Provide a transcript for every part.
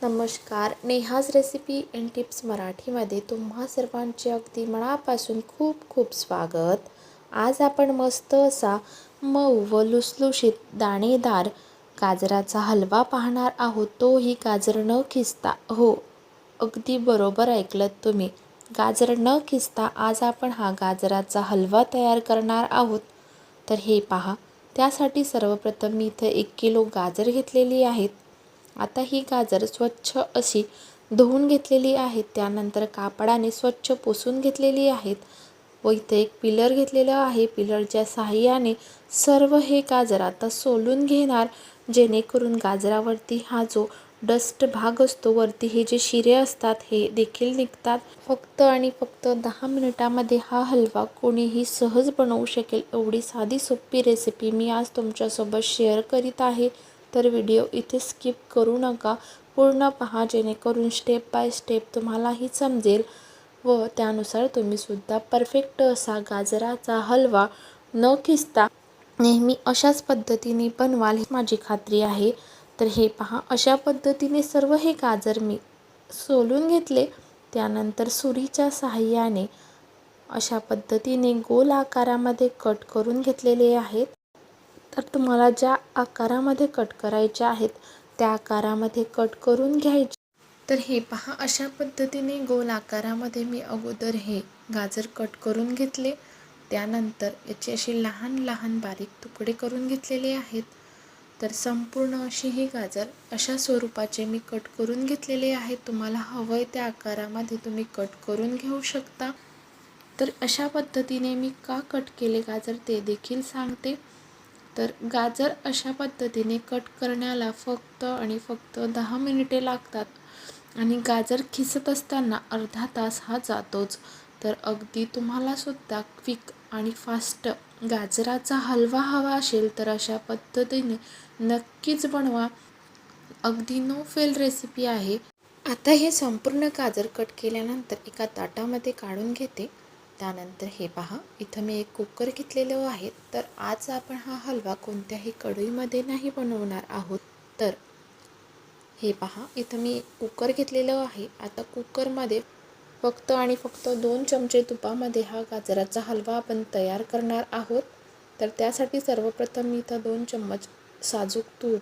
नमस्कार. Neha's recipe and tips मराठीमध्ये तुम्हा सर्वांचे अगदी मनापासून खूप खूप स्वागत. आज आपण मस्त असा मऊ व लुसलुशीत दाणेदार गाजराचा हलवा पाहणार आहोत. तोही गाजर न खिसता. हो, अगदी बरोबर ऐकलत तुम्ही. गाजर न खिसता आज आपण हा गाजराचा हलवा तयार करणार आहोत. तर हे पहा, त्यासाठी सर्वप्रथम मी इथे 1 किलो गाजर घेतलेली आहेत. आता ही गाजर स्वच्छ अशी धुवून घेतलेली आहेत. त्यानंतर कापडाने स्वच्छ पुसून घेतलेली आहेत व इथे एक पिलर घेतलेलं आहे. पिलरच्या साहाय्याने सर्व हे गाजर आता सोलून घेणार, जेणेकरून गाजरावरती हा जो डस्ट भाग असतो, वरती हे जे शिरे असतात हे देखील निघतात. फक्त आणि फक्त 10 मिनिटामध्ये हा हलवा कोणीही सहज बनवू शकेल, एवढी साधी सोपी रेसिपी मी आज तुमच्यासोबत शेअर करीत आहे. तर व्हिडिओ इथे स्किप करू नका, पूर्ण पहा, जेणेकरून स्टेप बाय स्टेप तुम्हालाही समजेल व त्यानुसार तुम्हीसुद्धा परफेक्ट असा गाजराचा हलवा न खिसता नेहमी अशाच पद्धतीने बनवाल, ही माझी खात्री आहे. तर हे पहा, अशा पद्धतीने सर्व हे गाजर मी सोलून घेतले. त्यानंतर सुरीच्या साहाय्याने अशा पद्धतीने गोल आकारामध्ये कट करून घेतलेले आहेत. तर तुम्हाला ज्या आकारामध्ये कट करायचे आहेत त्या आकारामध्ये कट करून घ्यायचे. तर हे पहा, अशा पद्धतीने गोल आकारामध्ये मी अगोदर हे गाजर कट करून घेतले. त्यानंतर याचे असे लहान लहान बारीक तुकडे करून घेतलेले आहेत. तर संपूर्ण अशी ही गाजर अशा स्वरूपाचे मी कट करून घेतलेले आहेत. तुम्हाला हवंय त्या आकारामध्ये तुम्ही कट करून घेऊ शकता. तर अशा पद्धतीने मी का कट केले गाजर ते देखील सांगते. तर गाजर अशा पद्धतीने कट करण्याला फक्त आणि फक्त 10 मिनिटे लागतात आणि गाजर खिसत असताना अर्धा तास हा जातोच. तर अगदी तुम्हाला सुद्धा क्विक आणि फास्ट गाजराचा हलवा हवा असेल तर अशा पद्धतीने नक्कीच बनवा. अगदी नो फेल रेसिपी आहे. आता हे संपूर्ण गाजर कट केल्यानंतर एका ताटामध्ये काढून घेते. त्यानंतर हे पहा, इथं मी एक कुकर घेतलेलं आहे. तर आज आपण हा हलवा कोणत्याही कढईमध्ये नाही बनवणार आहोत. तर हे पहा, इथं मी कुकर घेतलेलं आहे. आता कुकरमध्ये फक्त आणि फक्त 2 चमचे तुपामध्ये हा गाजराचा हलवा आपण तयार करणार आहोत. तर त्यासाठी सर्वप्रथम मी इथं 2 चम्मच साजूक तूप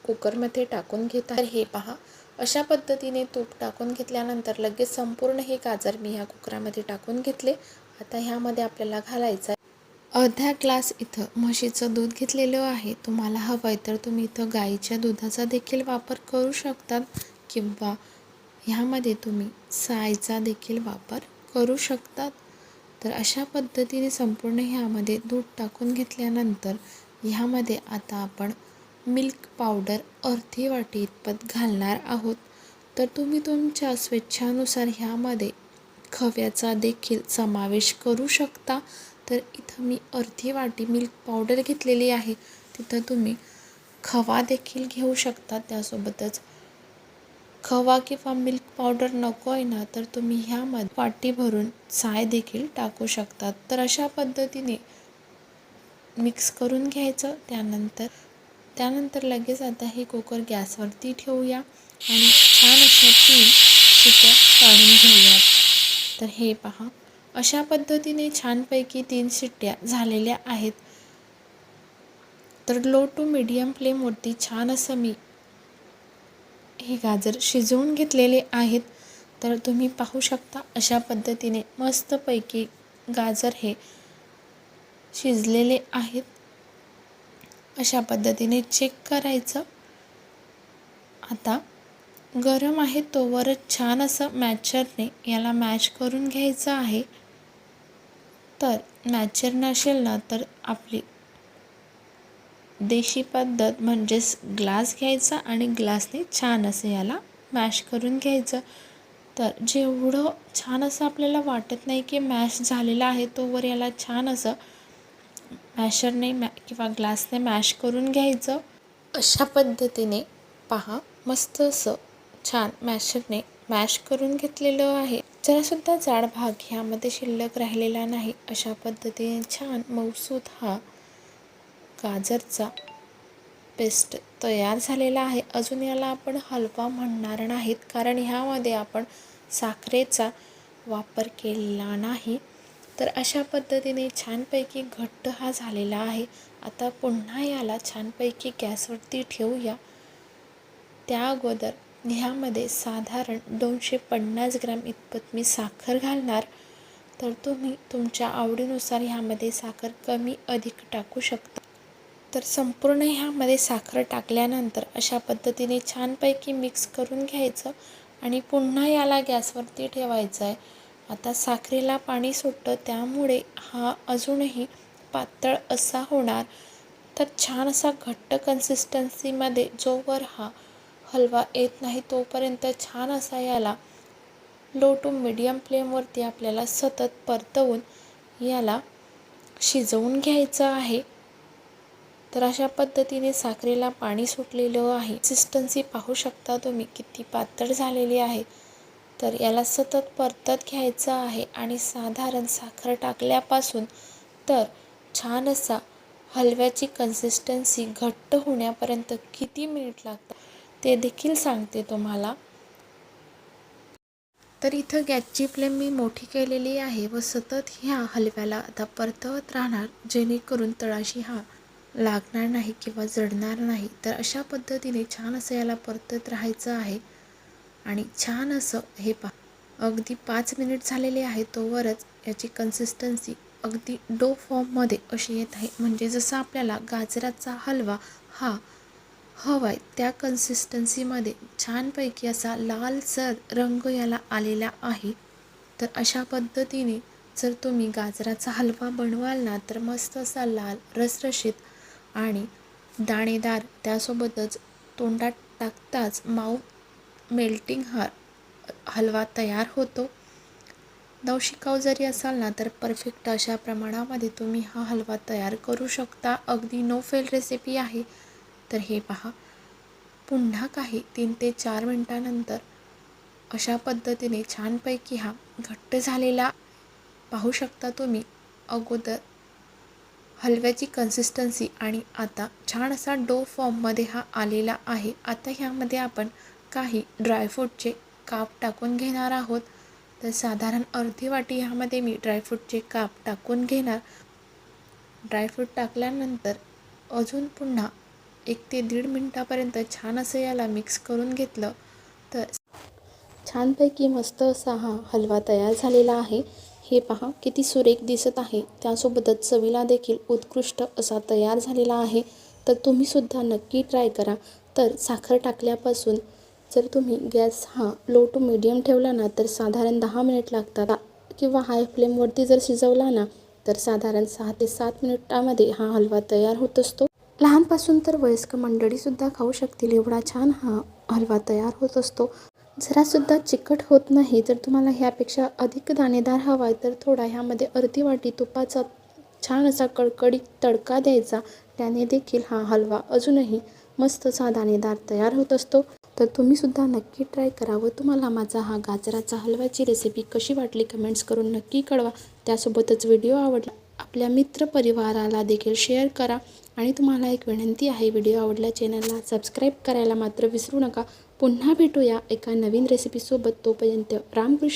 कुकरमध्ये टाकून घेत आहे. तर हे पहा, अशा पद्धतीने तूप टाकून घेतल्यानंतर लगेच संपूर्ण हे गाजर मी ह्या कुकरामध्ये टाकून घेतले. आता ह्यामध्ये आपल्याला घालायचं अर्धा ग्लास इथं म्हशीचं दूध घेतलेलं आहे. तुम्हाला हवं आहे तर तुम्ही इथं गाईच्या दुधाचा देखील वापर करू शकतात किंवा ह्यामध्ये तुम्ही सायचा देखील वापर करू शकतात. तर अशा पद्धतीने संपूर्ण ह्यामध्ये दूध टाकून घेतल्यानंतर ह्यामध्ये आता आपण मिल्क पावडर अर्धी वाटी इतपत घालणार आहोत. तर तुम्ही तुमच्या स्वेच्छानुसार ह्यामध्ये खव्याचा देखील समावेश करू शकता. तर इथं मी अर्धी वाटी मिल्क पावडर घेतलेली आहे. तिथं तुम्ही खवा देखील घेऊ शकता. त्यासोबतच खवा किंवा मिल्क पावडर नको आहे ना, तर तुम्ही ह्यामध्ये वाटी भरून साय देखील टाकू शकतात. तर अशा पद्धतीने मिक्स करून घ्यायचं. त्यानंतर लगेच आता हे कुकर गॅसवरती ठेवूया आणि छान अशा 3 शिट्ट्या काढून घेऊया. तर हे पहा, अशा पद्धतीने छानपैकी 3 शिट्ट्या झालेल्या आहेत. तर लो टू मीडियम फ्लेमवरती छान असं मी हे गाजर शिजवून घेतलेले आहेत. तर तुम्ही पाहू शकता अशा पद्धतीने मस्तपैकी गाजर हे शिजलेले आहेत. अशा पद्धतीने चेक करायचं. आता गरम आहे तोवरच छान असं मॅचरने याला मॅश करून घ्यायचं आहे. तर मॅचर नसेल ना तर आपली देशी पद्धत म्हणजेच ग्लास घ्यायचा आणि ग्लासने छान असं याला मॅश करून घ्यायचं. तर जेवढं छान असं आपल्याला वाटत नाही की मॅश झालेलं आहे तोवर याला छान असं मॅशरने किंवा ग्लासने मॅश करून घ्यायचं. अशा पद्धतीने पहा, मस्त असं छान मॅशरने मॅश करून घेतलेलं आहे. जरासुद्धा जाड भाग ह्यामध्ये शिल्लक राहिलेला नाही. अशा पद्धतीने छान मऊसूत हा गाजरचा पेस्ट तयार झालेला आहे. अजून याला आपण हलवा म्हणणार नाहीत, कारण ह्यामध्ये आपण साखरेचा वापर केलेला नाही. तर अशा पद्धतीने छानपैकी घट्ट हा झालेला आहे. आता पुन्हा याला छानपैकी गॅसवरती ठेवूया. त्या अगोदर ह्यामध्ये साधारण 250 ग्रॅम इतपत मी साखर घालणार. तर तुम्ही तुमच्या आवडीनुसार ह्यामध्ये साखर कमी अधिक टाकू शकता. तर संपूर्ण ह्यामध्ये साखर टाकल्यानंतर अशा पद्धतीने छानपैकी मिक्स करून घ्यायचं आणि पुन्हा याला गॅसवरती ठेवायचं आहे. आता साखरेला पाणी सुटतं, त्यामुळे हा अजूनही पातळ असा होणार. तर छान असा घट्ट कन्सिस्टन्सीमध्ये जोवर हा हलवा येत नाही तोपर्यंत छान असा याला लो टू मीडियम फ्लेमवरती आपल्याला सतत परतवून याला शिजवून घ्यायचं आहे. तर अशा पद्धतीने साखरेला पाणी सुटलेलं आहे. कन्सिस्टन्सी पाहू शकता तुम्ही किती पातळ झालेली आहे. तर याला सतत परतत घ्यायचं आहे आणि साधारण साखर टाकल्यापासून तर छान असा हलव्याची कन्सिस्टन्सी घट्ट होण्यापर्यंत किती मिनिट लागतात ते देखील सांगते तुम्हाला. तर इथं गॅसची फ्लेम मी मोठी केलेली आहे व सतत ह्या हलव्याला आता परतवत राहणार, जेणेकरून तळाशी हा लागणार नाही किंवा जळणार नाही. तर अशा पद्धतीने छान असं याला परतत राहायचं आहे आणि छान असं हे अगदी 5 मिनिट झालेले आहे तोवरच याची कन्सिस्टन्सी अगदी डो फॉर्ममध्ये अशी येत आहे. म्हणजे जसं आपल्याला गाजराचा हलवा हा हवा आहे त्या कन्सिस्टन्सीमध्ये छानपैकी असा लालसर रंग याला आलेला आहे. तर अशा पद्धतीने जर तुम्ही गाजराचा हलवा बनवाल ना, तर मस्त असा लाल रसरशीत आणि दाणेदार, त्यासोबतच तोंडात टाकताच माउथ मेल्टिंग हा हलवा तयार होतो. नवशिकाऊ जरी असाल ना, तर परफेक्ट अशा प्रमाणामध्ये तुम्ही हा हलवा तयार करू शकता. अगदी नो फेल रेसिपी आहे. तर हे पहा, पुन्हा काही 3 ते 4 मिनटानंतर अशा पद्धतीने छानपैकी हा घट्ट झालेला पाहू शकता तुम्ही. अगोदर हलव्याची कन्सिस्टन्सी आणि आता छान असा डो फॉर्ममध्ये हा आलेला आहे. आता ह्यामध्ये आपण काही ड्रायफ्रूटचे काप टाकून घेणार आहोत. तर साधारण अर्धी वाटी ह्यामध्ये मी ड्रायफ्रूटचे काप टाकून घेणार. ड्रायफ्रूट टाकल्यानंतर अजून पुन्हा 1 ते 1.5 मिनटापर्यंत छान असं याला मिक्स करून घेतलं तर छानपैकी मस्त असा हा हलवा तयार झालेला आहे. हे पहा किती सुरेख दिसत आहे. त्यासोबतच चवीला देखील उत्कृष्ट असा तयार झालेला आहे. तर तुम्हीसुद्धा नक्की ट्राय करा. तर साखर टाकल्यापासून जर तुम्ही गॅस हा लो टू मीडियम ठेवला ना, तर साधारण 10 मिनिट लागतात किंवा हाय फ्लेमवरती जर शिजवला ना, तर साधारण 6 ते 7 मिनिटामध्ये हा हलवा तयार होत असतो. लहानपासून तर वयस्क मंडळीसुद्धा खाऊ शकतील एवढा छान हा हलवा तयार होत असतो. जरासुद्धा चिकट होत नाही. जर तुम्हाला ह्यापेक्षा अधिक दाणेदार हवा आहे तर थोडा ह्यामध्ये अर्धी वाटी तुपाचा छान असा कडकडीत तडका द्यायचा. त्याने देखील हा हलवा अजूनही मस्त असा दाणेदार तयार होत असतो. तर तुम्हीसुद्धा नक्की ट्राय करा व तुम्हाला माझा हा गाजराचा हलव्याची रेसिपी कशी वाटली कमेंट्स करून नक्की कळवा. त्यासोबतच व्हिडिओ आवडला आपल्या मित्रपरिवाराला देखील शेअर करा आणि तुम्हाला एक विनंती आहे, व्हिडिओ आवडल्या चॅनलला सबस्क्राईब करायला मात्र विसरू नका. पुन्हा भेटूया एका नवीन रेसिपीसोबत. तोपर्यंत रामकृष्ण.